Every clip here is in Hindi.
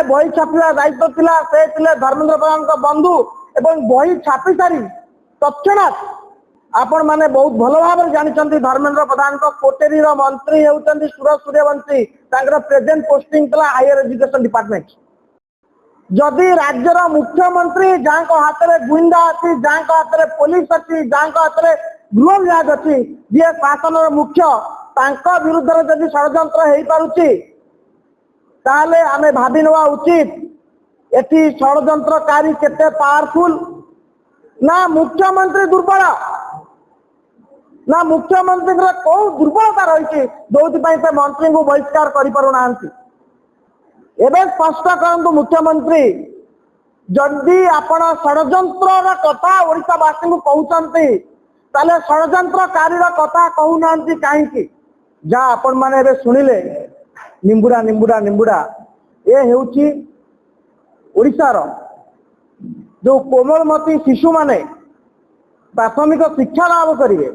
हाथ बही छापा दायित्व थिला से थिले धर्मेंद्र प्रधान का बंधु एवं बही छापी सारी तत्क्षणात आपण माने बहुत भल भाव जानते धर्मेंद्र प्रधान को कोटेरी मंत्री होती सूरज सूर्यवंशी प्रेजेंट पोस्टिंग था हायर एजुकेशन डिपार्टमेंट जदि राज्यर मुख्यमंत्री जहाँ हाथ में गुइंदा अच्छी जहाँ हाथ में पुलिस अच्छी जहाँ हाथ में गृह विभाग अच्छी जी शासन मुख्य विरुद्ध जदि षड्यंत्र हो पारुची ताहले आमे भावी नवा उचित एटी षड्यंत्रकारी केते पावरफुल ना मुख्यमंत्री दुर्बल ना मुख्यमंत्री कौ दुर्बलता रही जो मंत्री को बहिष्कार करें स्पष्ट करंतु मुख्यमंत्री जदि आपण षड्यंत्र कथा ओडिशावासी को कहते ताले षड्यंत्रकारी कथा कहूना कहीं जहाँ आपण मैंने शुणिले निम्बुड़ा निम्बुड़ा निम्बुड़ा ये हेउची ओडिशार जो कोमलमती शिशु माने प्राथमिक शिक्षा लाभ करेंगे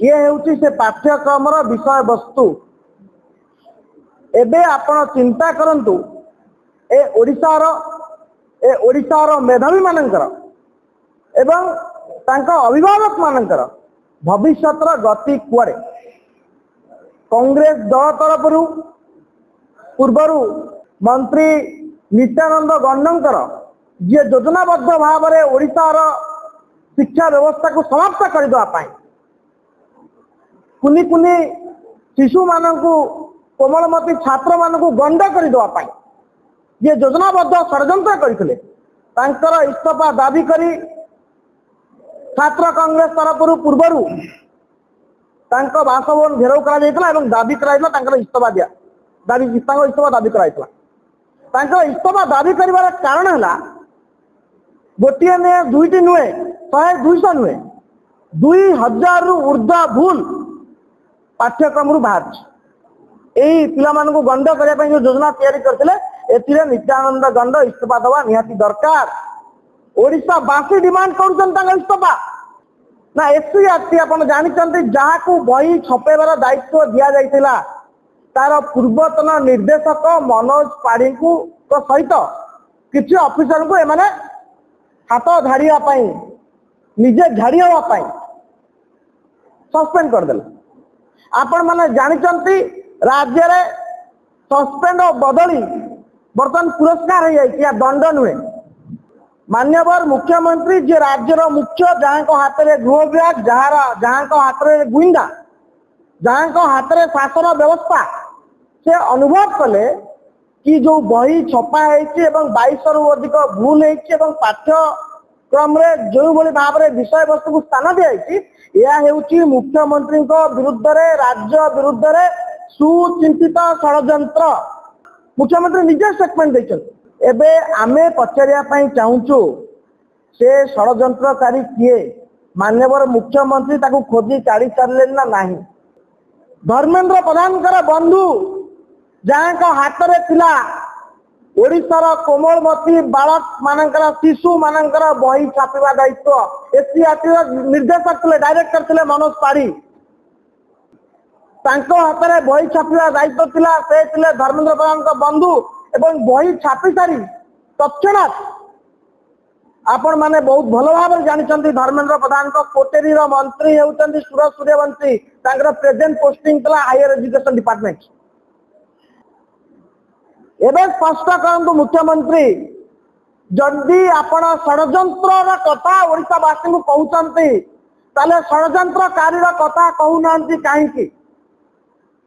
ये हेउची से पाठ्यक्रम विषय वस्तु एबे आपण चिंता करंतु ए ओडिशार मेधावी मानकर एवं तांका अभिभावक मानकर भविष्यतर गति कुआरे कांग्रेस दल तरफ पूर्वर मंत्री नित्यानंद गंडकर जी योजनाबद्ध भाव में ओडिशार शिक्षा व्यवस्था को समाप्त करने कुनी कुनी शिशु मानू कोमलमती छात्र मानू गंड करने ये योजनाबद्ध षड्यंत्र करते इस्तफा दाबी करी छात्र कांग्रेस तरफ पूर्वर बासभवन घेराव कर दाबी कर इस्तफा दिया इस्तफा दाबी कर इस्तफा दाबी कर कारण है गोटे नुहे दुईटी नुहे 100-200 नुहे 2000 रु ऊर्ध्व भूल पाठ्यक्रम बाहर यही पिला गंड करने जो योजना तैयारी करते नित्यानंद गंड इस्तफा दवा निहाती दरकार ओडिशावासी डिमांड कर इस्तफा ना एससी आरटी आप जानते जहाँ को बही छपेबार दायित्व दि जाइथिला तार पूर्वतन निर्देशक मनोज पाढ़ी सहित किसी ऑफिसर को एमाने हाथ झाड़िया निजे झाड़ी हाँपाई सस्पेंड करदे आपण मैंने जानते राज्य में सस्पेंड बदली बर्तमान पुरस्कार हो जाए दंड नुहे मान्यवर मुख्यमंत्री जे राज्यर मुख्य जहाँ हाथ में गृह विभाग जहाँ हाथ में गुइंदा जहाँ हाथ में शासन व्यवस्था से अनुभव कले कि जो बही छपा है 2200 रु अधिक भूल है पाठ्यक्रम जो भाव में विषय वस्तु को स्थान दी मुख्यमंत्री विरुद्ध राज्य विरुद्ध सुचिंतित षड्यंत्र मुख्यमंत्री निजे स्टेटमेंट देते एबे आमे पचारिया चाहूँ से षड्यंत्रकारी किए मान्यवर मुख्यमंत्री ताकू खोजी काढ़ी सारे ना नहीं धर्मेंद्र प्रधान बंधु जहाँ हाथ में थिला ओडिशार कोमलमती बालक मानकर शिशु मानकर बही छापा दायित्व एससीआरटी निर्देशक थे डायरेक्टर थे मनोज पाढ़ी हाथ में बही छापा दायित्व थिला से थिले धर्मेंद्र प्रधान का बंधु एवं बही छापी सारी तत्क्षणात आपण माने बहुत भल भाव जानते धर्मेंद्र प्रधान को कोटेरी मंत्री होती सूरज सूर्यवंशी प्रेजेंट पोस्टिंग था हायर एजुकेशन डिपार्टमेंट एवं स्पष्ट करंतु मुख्यमंत्री जदि आपण षड्यंत्र कथा ओडिशावासी को कहते ताले षड्यंत्रकारी कथा कहूना कहीं